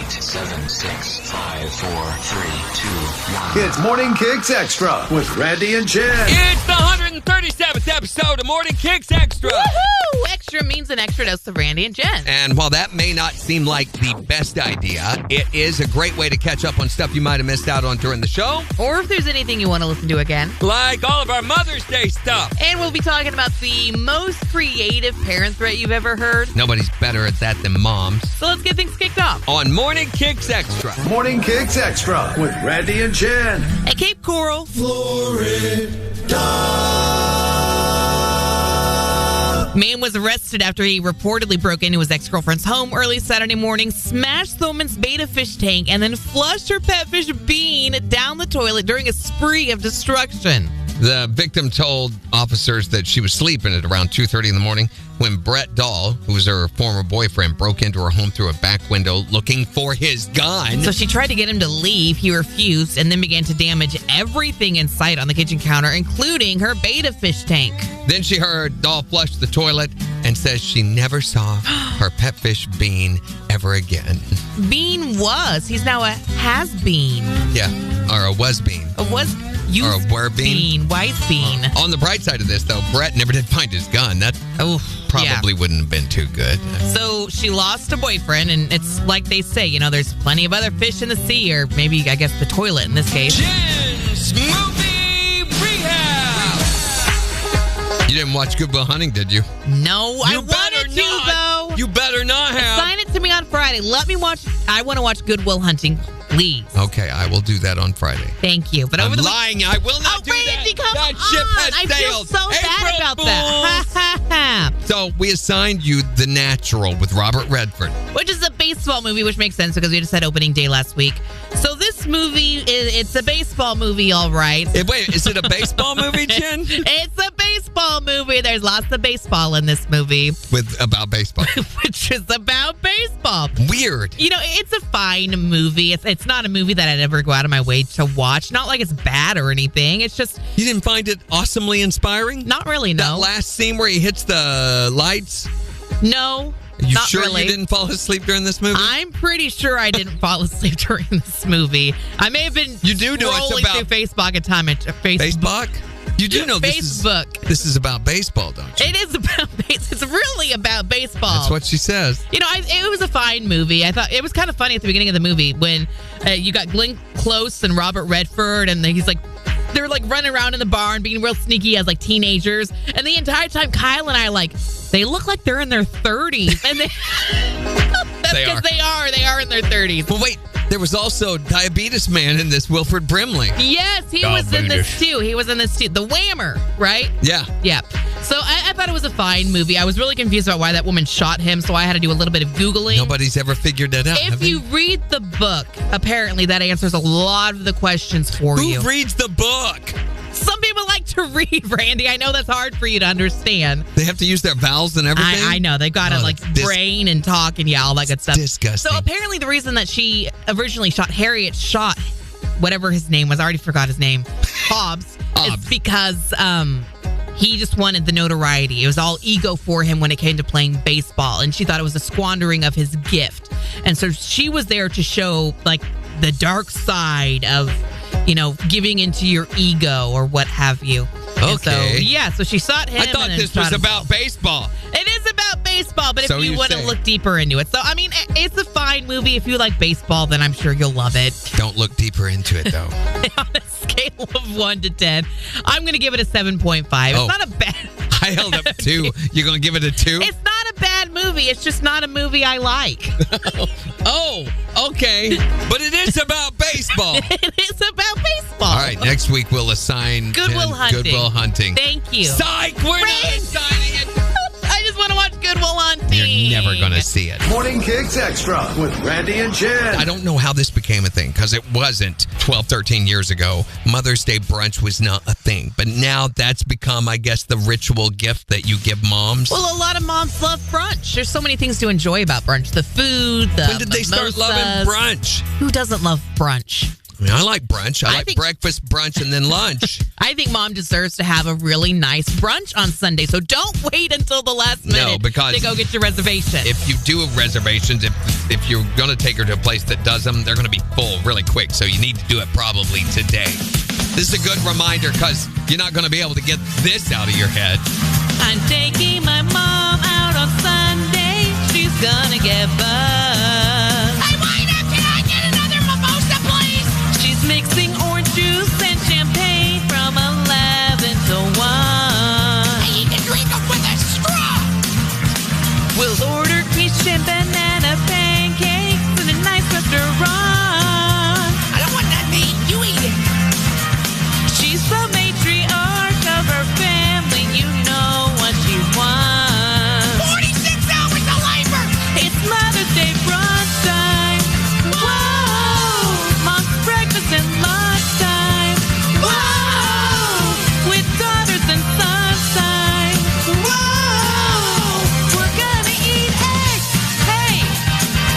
8, 7, 6, 5, 4, 3, 2, 1. It's Morning Kicks Extra with Randy and Jen. It's the 137th episode of Morning Kicks Extra. Woohoo! Extra means an extra dose of Randy and Jen. And while that may not seem like the best idea, it is a great way to catch up on stuff you might have missed out on during the show. Or if there's anything you want to listen to again. Like all of our Mother's Day stuff. And we'll be talking about the most creative parent threat you've ever heard. Nobody's better at that than moms. So let's get things kicked off. On Morning Kicks Extra. Morning Kicks Extra with Randy and Jen. At Cape Coral, man was arrested after he reportedly broke into his ex-girlfriend's home early Saturday morning, smashed the woman's betta fish tank, and then flushed her pet fish Bean down the toilet during a spree of destruction. The victim told officers that she was sleeping at around 2:30 in the morning when Brett Dahl, who was her former boyfriend, broke into her home through a back window looking for his gun. So she tried to get him to leave. He refused and then began to damage everything in sight on the kitchen counter, including her betta fish tank. Then she heard Dahl flush the toilet and says she never saw her pet fish Bean ever again. Bean was. He's now a has-been. Yeah, or a was Bean. A was... Or a were bean. Wise bean. On the bright side of this, though, Brett never did find his gun. That probably wouldn't have been too good. So she lost a boyfriend, and it's like they say, you know, there's plenty of other fish in the sea, or maybe, I guess, the toilet in this case. Jen's Movie Rehab! You didn't watch Good Will Hunting, did you? No, I wanted to, though. You better not have. Sign it to me on Friday. Let me watch. I want to watch Good Will Hunting, please. Okay, I will do that on Friday. Thank you. But over I'm the lying. I will not do Randy, that. Come That on. ship has I sailed. feel so bad about that. Ha, ha, ha. So we assigned you The Natural with Robert Redford. Which is a baseball movie, which makes sense because we just had opening day last week. So this movie, it's a baseball movie, all right. Wait, is it a baseball movie, Jen? It's a baseball movie. There's lots of baseball in this movie. About baseball. Which is about baseball. Weird. You know, it's a fine movie. It's not a movie that I'd ever go out of my way to watch. Not like it's bad or anything. It's just... You didn't find it awesomely inspiring? Not really, no. That last scene where he hits the lights? No. You not sure really. You didn't fall asleep during this movie? I'm pretty sure I didn't fall asleep during this movie. I may have been scrolling through Facebook at time. Facebook? You do know Facebook. This is about baseball, don't you? It is about baseball. It's really about baseball. That's what she says. You know, it was a fine movie. I thought it was kind of funny at the beginning of the movie when you got Glenn Close and Robert Redford, and he's like, they're like running around in the barn being real sneaky as like teenagers. And the entire time, Kyle and I they look like they're in their 30s. And that's because they are in their 30s. Well, wait. There was also Diabetes Man in this, Wilford Brimley. Yes, he was in this too. The Whammer, right? Yeah. Yeah. So I thought it was a fine movie. I was really confused about why that woman shot him, so I had to do a little bit of Googling. Nobody's ever figured that out. If you read the book, apparently that answers a lot of the questions for you. Who reads the book? Some people like to read, Randy. I know that's hard for you to understand. They have to use their vowels and everything? I know. They've got to brain and talk and all that good stuff. Disgusting. So apparently the reason that she originally Harriet shot whatever his name was, I already forgot his name, Hobbs, is because he just wanted the notoriety. It was all ego for him when it came to playing baseball, and she thought it was a squandering of his gift. And so she was there to show like the dark side of, you know, giving into your ego or what have you. Okay. So she shot him. I thought this was about baseball. It is about baseball, but So if you want to look deeper into it. So, I mean, it's a fine movie. If you like baseball, then I'm sure you'll love it. Don't look deeper into it, though. On a scale of 1 to 10, I'm going to give it a 7.5. It's not a bad... I held up 2. You're going to give it a 2? It's not a bad movie. It's just not a movie I like. Oh, okay. But it is about baseball. It is about baseball. All right, next week we'll assign Good Will Hunting. Thank you. Psych! We're not assigning it. I just want to watch Good Will Hunting. You're never going to see it. Morning Kicks Extra with Randy and Jen. I don't know how this became a thing because it wasn't 12, 13 years ago. Mother's Day brunch was not a thing. But now that's become, I guess, the ritual gift that you give moms. Well, a lot of moms love brunch. There's so many things to enjoy about brunch. The food, the When did they start loving brunch? Who doesn't love brunch? I mean, I like brunch. I like breakfast, brunch, and then lunch. I think mom deserves to have a really nice brunch on Sunday. So don't wait until the last minute because to go get your reservation. If you do have reservations, if if you're going to take her to a place that does them, they're going to be full really quick. So you need to do it probably today. This is a good reminder because you're not going to be able to get this out of your head. I'm taking my mom out on Sunday. She's gonna get buzzed. Hey, waiter, can I get another mimosa, please? She's mixing orange juice and champagne from 11 to 1. Hey, you can drink them with a straw. We'll order quiche and banana pancakes in a nice restaurant. I don't want that meat. You eat it. She's the matriarch of her family. You know what she wants. 46 hours of labor. It's Mother's Day brunch time. Whoa! Mom's breakfast and lunch time. Whoa! With daughters and sons time. Whoa! We're gonna eat eggs. Hey!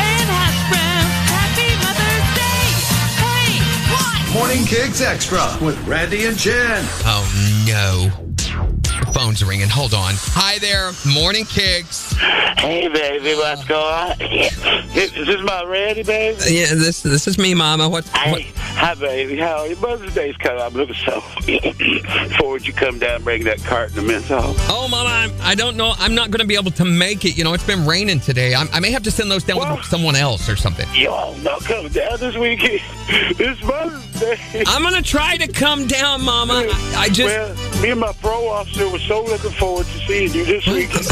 And hash browns. Happy Mother's Day. Hey! What? Morning Kicks Extra with Randy and Jen. Oh, no. The phone's ringing. Hold on. Hi there. Morning Kicks. Hey, baby, what's going on? Is this my Randy, baby? Yeah, this is me, Mama. What? Hi, baby. How are you? Mother's Day's coming. I'm looking so forward to you come down and bring that carton of mints home. Oh, Mama, I don't know. I'm not going to be able to make it. You know, it's been raining today. I may have to send those down with someone else or something. Y'all not coming down this weekend. It's Mother's Day. I'm going to try to come down, Mama. I just... Well, me and my pro officer were so looking forward to seeing you this weekend.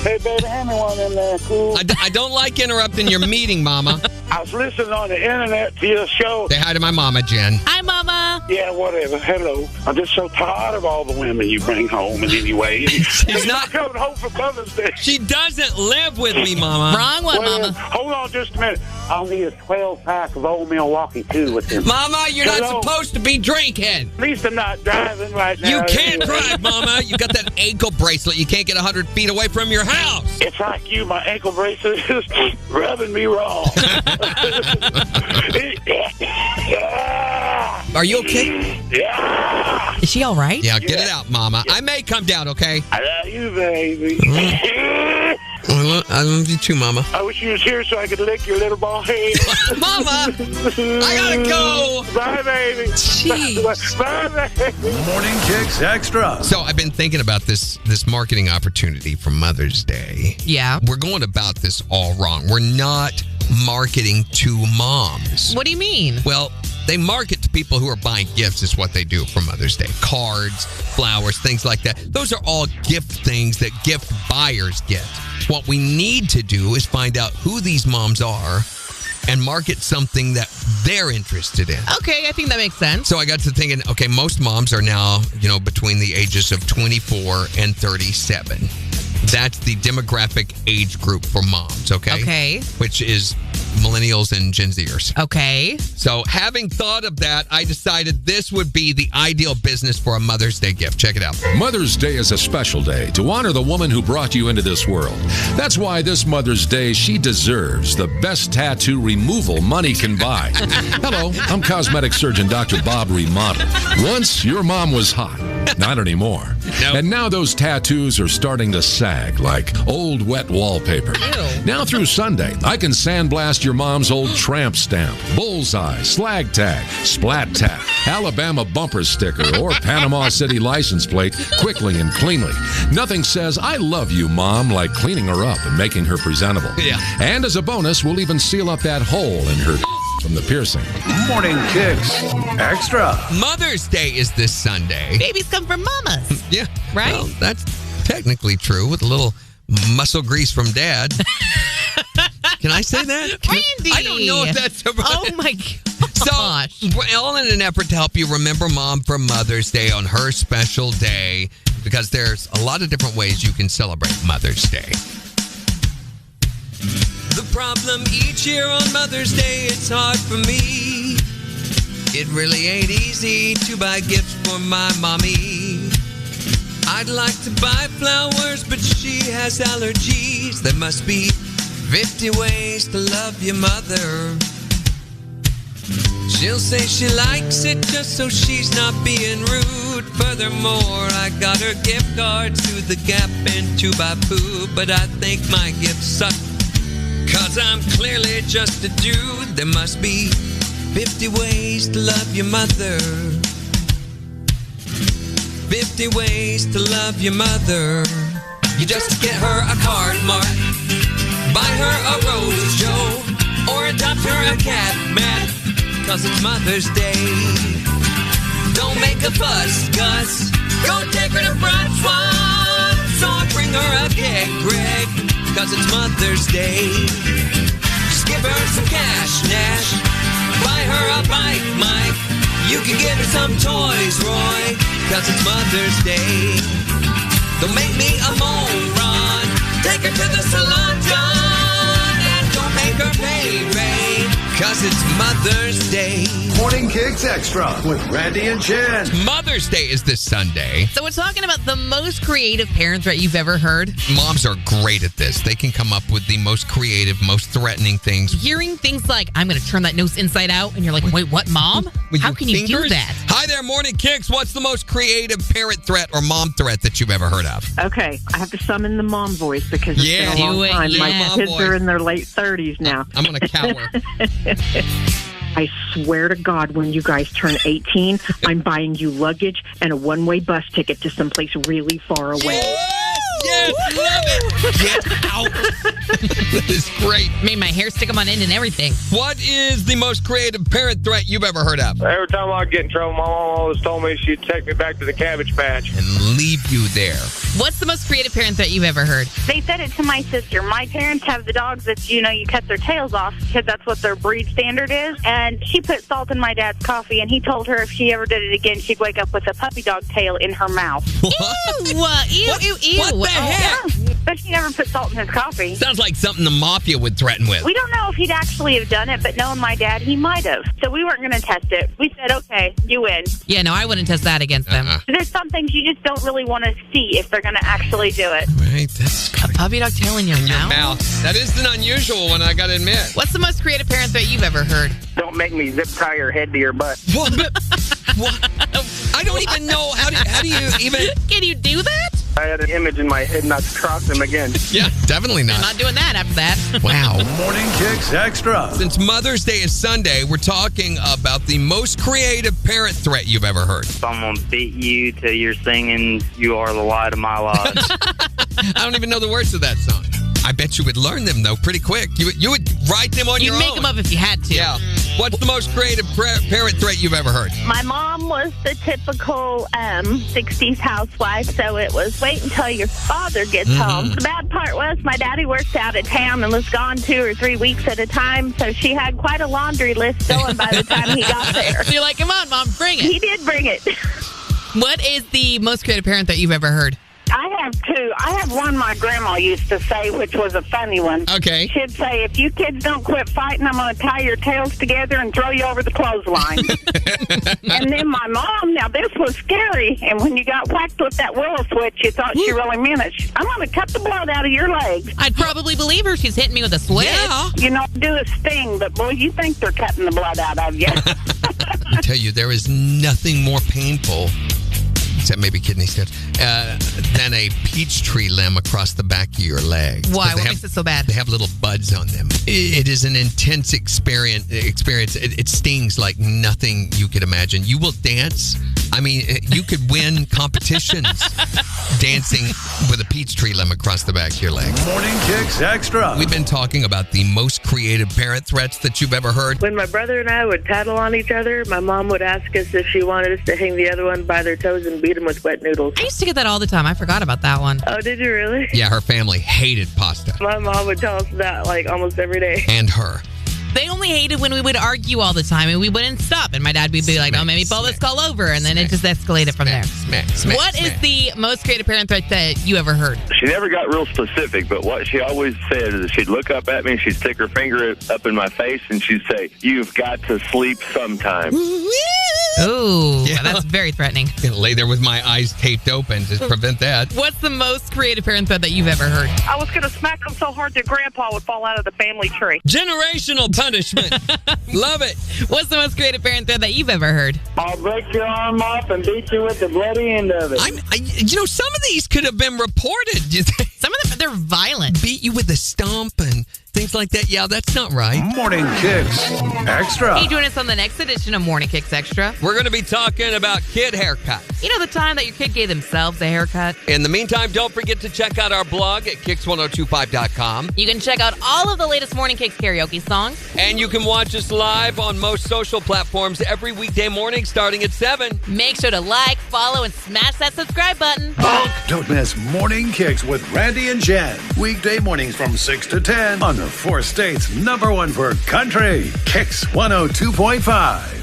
Hey, baby, hand me one in there, cool. I don't like interrupting your meeting, Mama. I was listening on the internet to your show. Say hi to my mama, Jen. Hi, Mama. Yeah, whatever. Hello. I'm just so tired of all the women you bring home in any way. She's not coming home for Mother's Day. She doesn't live with me, Mama. Wrong one, Mama. Hold on just a minute. I'll need a 12-pack of old Milwaukee, too, with him. Mama, you're not supposed to be drinking. At least I'm not driving right now. You can't drive, Mama. You got that ankle bracelet. You can't get 100 feet away from your house. It's like you. My ankle bracelet is rubbing me wrong. Are you okay? Yeah. Is she all right? Yeah, get it out, Mama. I may come down, okay? I love you, baby. I love you too, Mama. I wish you was here so I could lick your little ball head. Mama, I gotta go. Bye, baby. Jeez. Bye, baby. Morning Kicks Extra. So I've been thinking about this marketing opportunity for Mother's Day. Yeah. We're going about this all wrong. We're not marketing to moms. What do you mean? Well, they market to people who are buying gifts is what they do for Mother's Day. Cards, flowers, things like that. Those are all gift things that gift buyers get. What we need to do is find out who these moms are and market something that they're interested in. Okay, I think that makes sense. So I got to thinking, okay, most moms are now, between the ages of 24 and 37. That's the demographic age group for moms, okay? Okay. Which is millennials and Gen Zers. Okay. So having thought of that, I decided this would be the ideal business for a Mother's Day gift. Check it out. Mother's Day is a special day to honor the woman who brought you into this world. That's why this Mother's Day, she deserves the best tattoo removal money can buy. Hello, I'm cosmetic surgeon Dr. Bob Remodel. Once your mom was hot, not anymore. Nope. And now those tattoos are starting to sag like old wet wallpaper. Ew. Now through Sunday, I can sandblast your mom's old tramp stamp, bullseye, slag tag, splat tap, Alabama bumper sticker, or Panama City license plate quickly and cleanly. Nothing says I love you, Mom, like cleaning her up and making her presentable. Yeah. And as a bonus, we'll even seal up that hole in her from the piercing. Morning Kicks Extra. Mother's Day is this Sunday. Babies come from mamas. Yeah. Right? Well, that's technically true with a little muscle grease from Dad. Can I say that? Randy! I don't know if that's a Oh, my gosh. So, all in an effort to help you remember Mom for Mother's Day on her special day, because there's a lot of different ways you can celebrate Mother's Day. The problem each year on Mother's Day, it's hard for me. It really ain't easy to buy gifts for my mommy. I'd like to buy flowers, but she has allergies. There must be 50 ways to love your mother. She'll say she likes it just so she's not being rude. Furthermore, I got her gift cards to the Gap and to Bapu, but I think my gift sucked, 'cause 'Cause I'm clearly just a dude. There must be 50 ways to love your mother. 50 ways to love your mother. You just get her a card, Mark. Buy her a rose, Joe. Or adopt her a cat, Matt. 'Cause it's Mother's Day. Don't make a fuss, Gus. Go take her to brunch once. Or bring her a cake, Greg. 'Cause it's Mother's Day. Just give her some cash, Nash. Buy her a bike, Mike. You can get her some toys, Roy. 'Cause it's Mother's Day. Don't make me a moron. Take her to the salon, John. And don't make her pay, Ray. 'Cause it's Mother's Day. Morning Kicks Extra with Randy and Jen. Mother's Day is this Sunday. So we're talking about the most creative parent threat you've ever heard. Moms are great at this. They can come up with the most creative, most threatening things. Hearing things like, I'm going to turn that nose inside out, and you're like, wait, what, Mom? With How your can you do fingers? that? Hi there, Morning Kicks. What's the most creative parent threat or mom threat that you've ever heard of? Okay, I have to summon the mom voice because it's Yeah, been a long do it, time. yeah. My Mom kids voice. are in their late 30s now. I'm going to cower. I swear to God, when you guys turn 18, I'm buying you luggage and a one-way bus ticket to someplace really far away. Yes, love it. Get out. That is great. Made my hair stick on my end and everything. What is the most creative parent threat you've ever heard of? Every time I get in trouble, my mom always told me she'd take me back to the Cabbage Patch. And leave you there. What's the most creative parent threat you've ever heard? They said it to my sister. My parents have the dogs that, you cut their tails off because that's what their breed standard is. And she put salt in my dad's coffee, and he told her if she ever did it again, she'd wake up with a puppy dog tail in her mouth. What? Ew. What the heck? Yeah, but she never put salt in his coffee. Sounds like something the mafia would threaten with. We don't know if he'd actually have done it, but knowing my dad, he might have. So we weren't going to test it. We said, okay, you win. Yeah, no, I wouldn't test that against them. There's some things you just don't really want to see if they're going to actually do it. Right, that's A puppy dog tail in your mouth? mouth. That is an unusual one, I gotta admit. What's the most creative parent threat you've ever heard? Don't make me zip tie your head to your butt. What? What? I don't even know. How do you even... Can you do that? I had an image in my head not to cross him again. Yeah, definitely I'm not. not doing that after that. Wow. Morning Kicks Extra. Since Mother's Day is Sunday, we're talking about the most creative parent threat you've ever heard. I'm going to beat you till you're singing You Are the Light of My Life. I don't even know the words to that song. I bet you would learn them, though, pretty quick. You would write them on You'd your make own. them up if you had to. Yeah. What's the most creative parent threat you've ever heard? My mom was the typical 60s housewife, so it was wait until your father gets home. The bad part was my daddy worked out of town and was gone 2 or 3 weeks at a time, so she had quite a laundry list going by the time he got there. So you're like, come on, Mom, bring it. He did bring it. What is the most creative parent threat you've ever heard? I have two. I have one my grandma used to say, which was a funny one. Okay. She'd say, if you kids don't quit fighting, I'm going to tie your tails together and throw you over the clothesline. And then my mom, now this was scary, and when you got whacked with that willow switch, you thought she really meant it. I'm going to cut the blood out of your legs. I'd probably believe her. She's hitting me with a switch. Yeah. You know, do a sting, but boy, you think they're cutting the blood out of you. I tell you, there is nothing more painful, except maybe kidney stones, than a peach tree limb across the back of your leg. Why? What makes it so bad? They have little buds on them. It is an intense experience. It stings like nothing you could imagine. You will dance. I mean, you could win competitions dancing with a peach tree limb across the back of your leg. Morning Kicks Extra. We've been talking about the most creative parent threats that you've ever heard. When my brother and I would tattle on each other, my mom would ask us if she wanted us to hang the other one by their toes and beat them with wet noodles. I used to get that all the time. I forgot about that one. Oh, did you really? Yeah, her family hated pasta. My mom would tell us that like almost every day. And her. They only hated when we would argue all the time and we wouldn't stop. And my dad would be like, no, maybe pull this call over. And then it just escalated from there. What is the most creative parent threat that you ever heard? She never got real specific, but what she always said is she'd look up at me and she'd stick her finger up in my face and she'd say, "You've got to sleep sometime." Ooh, that's very threatening. I'm gonna lay there with my eyes taped open to prevent that. What's the most creative parent threat that you've ever heard? I was going to smack him so hard that Grandpa would fall out of the family tree. Generational punishment. Love it. What's the most creative parent threat that you've ever heard? I'll break your arm off and beat you with the bloody end of it. Some of these could have been reported. Some of them, they're violent. Beat you with a stump and things like that. Yeah, that's not right. Morning Kicks Extra. Hey, join us on the next edition of Morning Kicks Extra. We're going to be talking about kid haircuts. You know the time that your kid gave themselves a haircut? In the meantime, don't forget to check out our blog at kicks1025.com. You can check out all of the latest Morning Kicks karaoke songs. And you can watch us live on most social platforms every weekday morning starting at 7. Make sure to like, follow, and smash that subscribe button. Don't miss Morning Kicks with Randy and Jen. Weekday mornings from 6 to 10 on the 4 states' #1 for country. Kicks 102.5.